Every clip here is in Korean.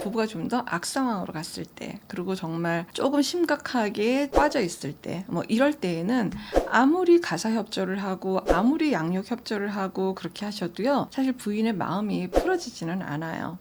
부부가 좀 더 악상황으로 갔을 때, 그리고 정말 조금 심각하게 빠져 있을 때, 뭐 이럴 때에는 아무리 가사 협조를 하고 아무리 양육 협조를 하고 그렇게 하셔도요, 사실 부인의 마음이 풀어지지는 않아요.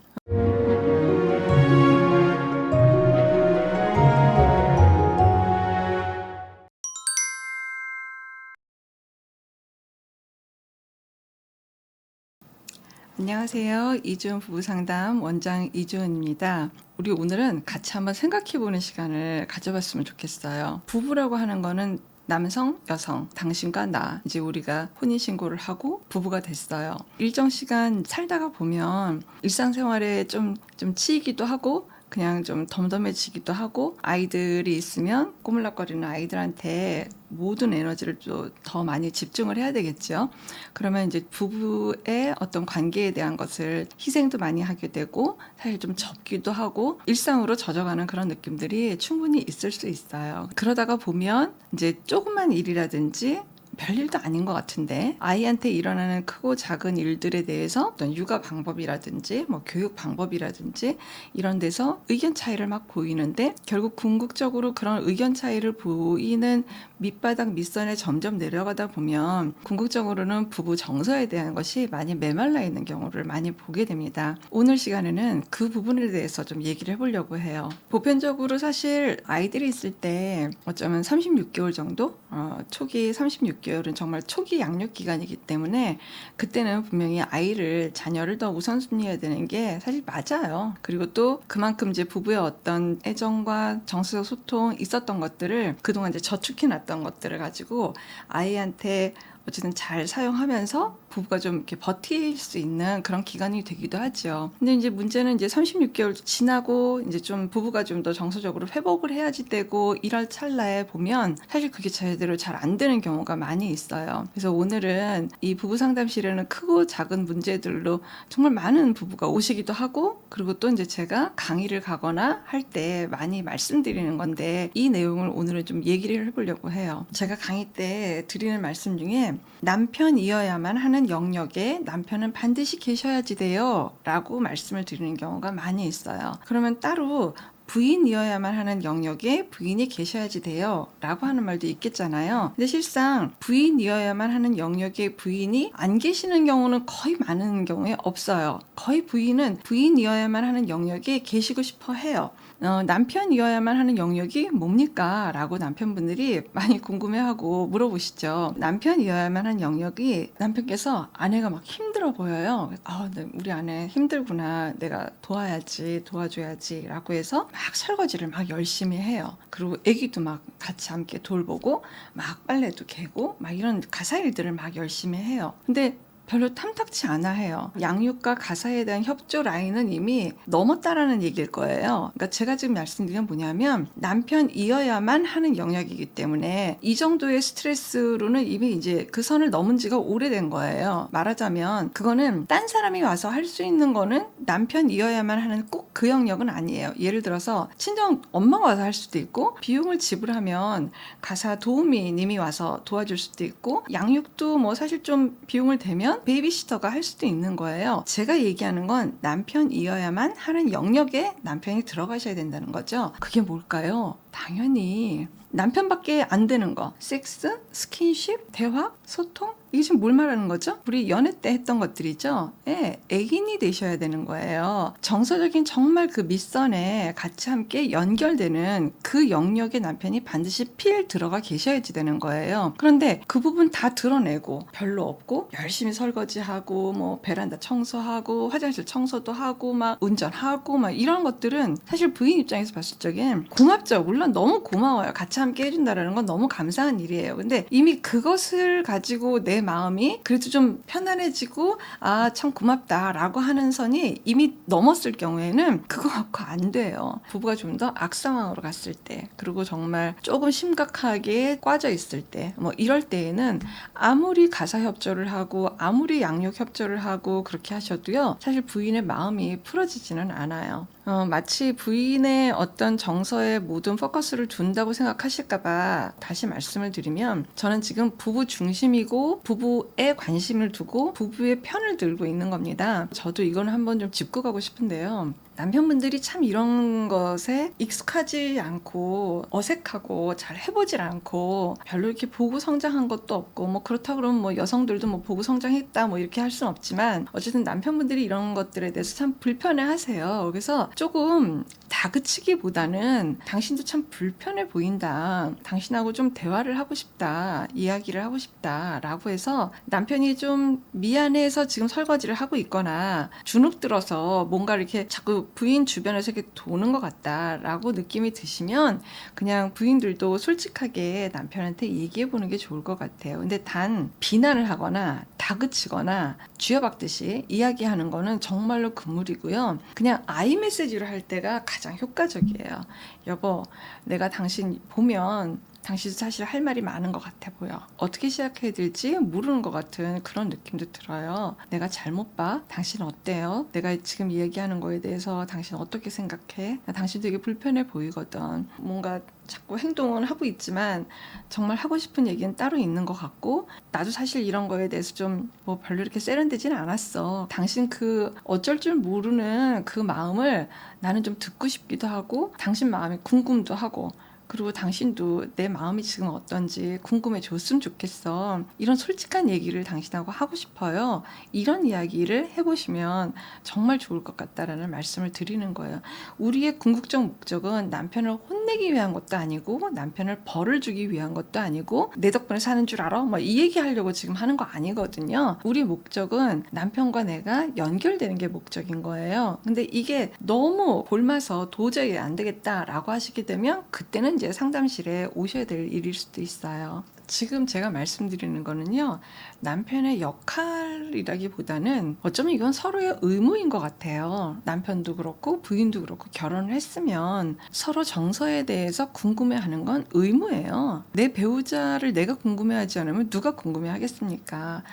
안녕하세요. 이주은 부부상담 원장 이주은입니다. 우리 오늘은 같이 한번 생각해보는 시간을 가져봤으면 좋겠어요. 부부라고 하는 거는 남성, 여성, 당신과 나, 이제 우리가 혼인신고를 하고 부부가 됐어요. 일정 시간 살다가 보면 일상생활에 좀 치이기도 하고 그냥 좀 덤덤해지기도 하고, 아이들이 있으면 꼬물락거리는 아이들한테 모든 에너지를 좀 더 많이 집중을 해야 되겠죠. 그러면 이제 부부의 어떤 관계에 대한 것을 희생도 많이 하게 되고, 사실 좀 접기도 하고 일상으로 젖어가는 그런 느낌들이 충분히 있을 수 있어요. 그러다가 보면 이제 조그만 일이라든지 별일도 아닌 것 같은데 아이한테 일어나는 크고 작은 일들에 대해서 어떤 육아 방법이라든지 뭐 교육 방법이라든지 이런 데서 의견 차이를 막 보이는데, 결국 궁극적으로 그런 의견 차이를 보이는 밑바닥 밑선에 점점 내려가다 보면 궁극적으로는 부부 정서에 대한 것이 많이 메말라 있는 경우를 많이 보게 됩니다. 오늘 시간에는 그 부분에 대해서 좀 얘기를 해보려고 해요. 보편적으로 사실 아이들이 있을 때 어쩌면 36개월 정도? 초기 36개월은 정말 초기 양육 기간이기 때문에 그때는 분명히 자녀를 더 우선순위해야 되는 게 사실 맞아요. 그리고 또 그만큼 이제 부부의 어떤 애정과 정서적 소통 있었던 것들을 그동안 이제 저축해놨던 것들을 가지고 아이한테 어쨌든 잘 사용하면서 부부가 좀 이렇게 버틸 수 있는 그런 기간이 되기도 하죠. 근데 이제 문제는 이제 36개월 지나고 이제 좀 부부가 좀 더 정서적으로 회복을 해야지 되고 이럴 찰나에 보면 사실 그게 제대로 잘 안 되는 경우가 많이 있어요. 그래서 오늘은 이 부부 상담실에는 크고 작은 문제들로 정말 많은 부부가 오시기도 하고, 그리고 또 이제 제가 강의를 가거나 할 때 많이 말씀드리는 건데, 이 내용을 오늘은 좀 얘기를 해보려고 해요. 제가 강의 때 드리는 말씀 중에 남편이어야만 하는 영역에 남편은 반드시 계셔야지 돼요 라고 말씀을 드리는 경우가 많이 있어요. 그러면 따로 부인이어야만 하는 영역에 부인이 계셔야지 돼요 라고 하는 말도 있겠잖아요. 근데 실상 부인이어야만 하는 영역에 부인이 안 계시는 경우는 거의 많은 경우에 없어요. 거의 부인은 부인이어야만 하는 영역에 계시고 싶어 해요. 남편이어야만 하는 영역이 뭡니까? 라고 남편분들이 많이 궁금해하고 물어보시죠. 남편이어야만 하는 영역이, 남편께서 아내가 막 힘들어 보여요. 우리 아내 힘들구나, 내가 도와줘야지 라고 해서 막 설거지를 막 열심히 해요. 그리고 아기도 막 같이 함께 돌보고 막 빨래도 개고 막 이런 가사 일들을 막 열심히 해요. 근데 별로 탐탁치 않아 해요. 양육과 가사에 대한 협조 라인은 이미 넘었다라는 얘기일 거예요. 그러니까 제가 지금 말씀드린 건 뭐냐면, 남편이어야만 하는 영역이기 때문에 이 정도의 스트레스로는 이미 이제 그 선을 넘은 지가 오래된 거예요. 말하자면 그거는 딴 사람이 와서 할 수 있는 거는 남편이어야만 하는 꼭 그 영역은 아니에요. 예를 들어서 친정 엄마가 와서 할 수도 있고, 비용을 지불하면 가사 도우미님이 와서 도와줄 수도 있고, 양육도 뭐 사실 좀 비용을 대면 베이비시터가 할 수도 있는 거예요. 제가 얘기하는 건 남편이어야만 하는 영역에 남편이 들어가셔야 된다는 거죠. 그게 뭘까요? 당연히 남편밖에 안 되는 거. 섹스, 스킨십, 대화, 소통? 이게 지금 뭘 말하는 거죠? 우리 연애 때 했던 것들이죠. 예, 애인이 되셔야 되는 거예요. 정서적인 정말 그 밑선에 같이 함께 연결되는 그 영역에 남편이 반드시 필 들어가 계셔야지 되는 거예요. 그런데 그 부분 다 드러내고 별로 없고, 열심히 설거지하고 뭐 베란다 청소하고 화장실 청소도 하고 막 운전하고 막 이런 것들은 사실 부인 입장에서 봤을 적엔 고맙죠. 물론 너무 고마워요. 같이 함께 해준다는 건 너무 감사한 일이에요. 근데 이미 그것을 가지고 내 마음이 그래도 좀 편안해지고 참 고맙다 라고 하는 선이 이미 넘었을 경우에는 그거 갖고 안 돼요. 부부가 좀 더 악상황으로 갔을 때, 그리고 정말 조금 심각하게 꽈져 있을 때, 뭐 이럴 때에는 아무리 가사 협조를 하고 아무리 양육 협조를 하고 그렇게 하셔도요, 사실 부인의 마음이 풀어지지는 않아요. 마치 부인의 어떤 정서에 모든 포커스를 둔다고 생각하실까봐 다시 말씀을 드리면, 저는 지금 부부 중심이고 부부에 관심을 두고 부부의 편을 들고 있는 겁니다. 저도 이건 한번 좀 짚고 가고 싶은데요. 남편분들이 참 이런 것에 익숙하지 않고 어색하고 잘 해보질 않고 별로 이렇게 보고 성장한 것도 없고 뭐 그렇다 그러면 뭐 여성들도 뭐 보고 성장했다 뭐 이렇게 할 수는 없지만 어쨌든 남편분들이 이런 것들에 대해서 참 불편해 하세요. 그래서 조금 다그치기보다는 당신도 참 불편해 보인다. 당신하고 좀 대화를 하고 싶다. 이야기를 하고 싶다. 라고 해서 남편이 좀 미안해서 지금 설거지를 하고 있거나 주눅 들어서 뭔가 이렇게 자꾸 부인 주변에서 이렇게 도는 것 같다. 라고 느낌이 드시면 그냥 부인들도 솔직하게 남편한테 얘기해 보는 게 좋을 것 같아요. 근데 단 비난을 하거나 다그치거나 쥐어박듯이 이야기하는 거는 정말로 금물이고요. 그냥 아이 메시지로 할 때가 가장 효과적이에요. 여보, 내가 당신 보면 당신도 사실 할 말이 많은 것 같아 보여. 어떻게 시작해야 될지 모르는 것 같은 그런 느낌도 들어요. 내가 잘못 봐? 당신 어때요? 내가 지금 얘기하는 거에 대해서 당신 어떻게 생각해? 나 당신 되게 불편해 보이거든. 뭔가 자꾸 행동은 하고 있지만 정말 하고 싶은 얘기는 따로 있는 것 같고 나도 사실 이런 거에 대해서 좀 뭐 별로 이렇게 세련되진 않았어. 당신 그 어쩔 줄 모르는 그 마음을 나는 좀 듣고 싶기도 하고 당신 마음이 궁금도 하고 그리고 당신도 내 마음이 지금 어떤지 궁금해 줬으면 좋겠어. 이런 솔직한 얘기를 당신하고 하고 싶어요. 이런 이야기를 해보시면 정말 좋을 것 같다라는 말씀을 드리는 거예요. 우리의 궁극적 목적은 남편을 혼내기 위한 것도 아니고 남편을 벌을 주기 위한 것도 아니고 내 덕분에 사는 줄 알아? 뭐 이 얘기 하려고 지금 하는 거 아니거든요. 우리 목적은 남편과 내가 연결되는 게 목적인 거예요. 근데 이게 너무 골마서 도저히 안 되겠다라고 하시게 되면 그때는 이제 상담실에 오셔야 될 일일 수도 있어요. 지금 제가 말씀드리는 거는요, 남편의 역할이라기보다는 어쩌면 이건 서로의 의무인 것 같아요. 남편도 그렇고 부인도 그렇고 결혼을 했으면 서로 정서에 대해서 궁금해하는 건 의무예요. 내 배우자를 내가 궁금해하지 않으면 누가 궁금해하겠습니까?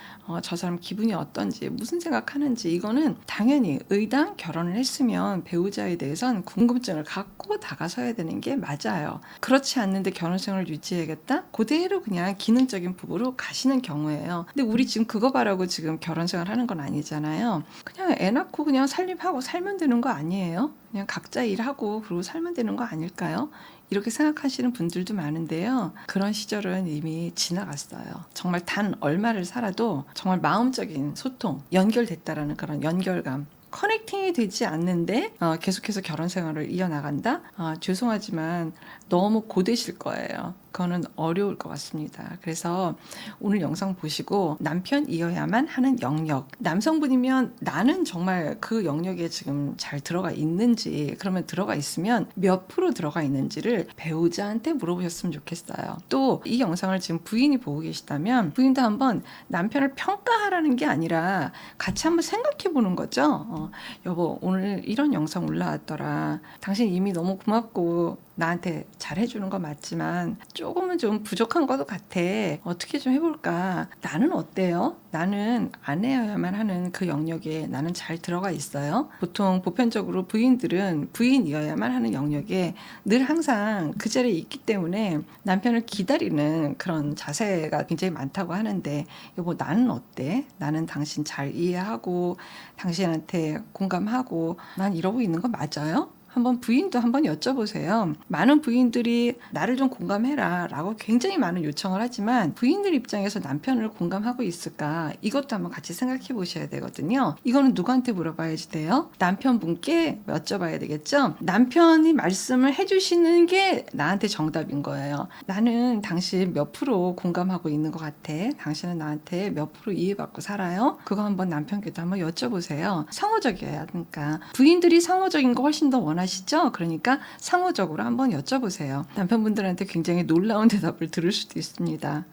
저 사람 기분이 어떤지, 무슨 생각하는지 이거는 당연히 의당 결혼을 했으면 배우자에 대해서는 궁금증을 갖고 다가서야 되는 게 맞아요. 그렇지 않는데 결혼 생활을 유지해야겠다? 그대로 그냥 기능적인 부부로 가시는 경우예요. 근데 우리 지금 그거 바라고 지금 결혼 생활 하는 건 아니잖아요. 그냥 애 낳고 그냥 살림하고 살면 되는 거 아니에요? 그냥 각자 일하고 그러고 살면 되는 거 아닐까요? 이렇게 생각하시는 분들도 많은데요. 그런 시절은 이미 지나갔어요. 정말 단 얼마를 살아도 정말 마음적인 소통, 연결됐다라는 그런 연결감, 커넥팅이 되지 않는데 계속해서 결혼 생활을 이어나간다? 죄송하지만 너무 고되실 거예요. 그거는 어려울 것 같습니다. 그래서 오늘 영상 보시고 남편이어야만 하는 영역, 남성분이면 나는 정말 그 영역에 지금 잘 들어가 있는지, 그러면 들어가 있으면 몇 프로 들어가 있는지를 배우자한테 물어보셨으면 좋겠어요. 또 이 영상을 지금 부인이 보고 계시다면 부인도 한번 남편을 평가하라는 게 아니라 같이 한번 생각해 보는 거죠. 여보, 오늘 이런 영상 올라왔더라. 당신 이미 너무 고맙고 나한테 잘해주는 거 맞지만 조금은 좀 부족한 것도 같아. 어떻게 좀 해볼까? 나는 어때요? 나는 아내여야만 하는 그 영역에 나는 잘 들어가 있어요. 보통 보편적으로 부인들은 부인이어야만 하는 영역에 늘 항상 그 자리에 있기 때문에 남편을 기다리는 그런 자세가 굉장히 많다고 하는데 여보, 나는 어때? 나는 당신 잘 이해하고 당신한테 공감하고 난 이러고 있는 거 맞아요? 한번 부인도 한번 여쭤보세요. 많은 부인들이 나를 좀 공감해라 라고 굉장히 많은 요청을 하지만 부인들 입장에서 남편을 공감하고 있을까? 이것도 한번 같이 생각해 보셔야 되거든요. 이거는 누구한테 물어봐야지 돼요? 남편분께 여쭤봐야 되겠죠? 남편이 말씀을 해주시는 게 나한테 정답인 거예요. 나는 당신 몇 프로 공감하고 있는 것 같아. 당신은 나한테 몇 프로 이해받고 살아요? 그거 한번 남편께도 한번 여쭤보세요. 상호적이어야 하니까. 부인들이 상호적인 거 훨씬 더 원하시죠? 그러니까 상호적으로 한번 여쭤보세요. 남편분들한테 굉장히 놀라운 대답을 들을 수도 있습니다.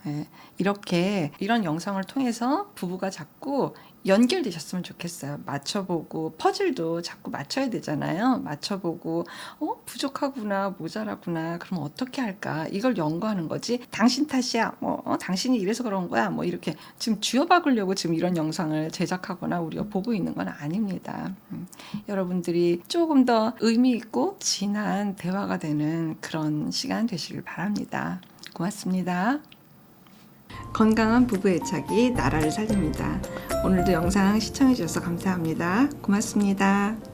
이렇게 이런 영상을 통해서 부부가 자꾸 연결되셨으면 좋겠어요. 맞춰보고 퍼즐도 자꾸 맞춰야 되잖아요. 맞춰보고 부족하구나, 모자라구나, 그럼 어떻게 할까, 이걸 연구하는 거지. 당신 탓이야, 당신이 이래서 그런 거야, 뭐 이렇게 지금 쥐어박으려고 지금 이런 영상을 제작하거나 우리가 보고 있는 건 아닙니다. 여러분들이 조금 더 의미 있고 진한 대화가 되는 그런 시간 되시길 바랍니다. 고맙습니다. 건강한 부부 애착이 나라를 살립니다. 오늘도 영상 시청해 주셔서 감사합니다. 고맙습니다.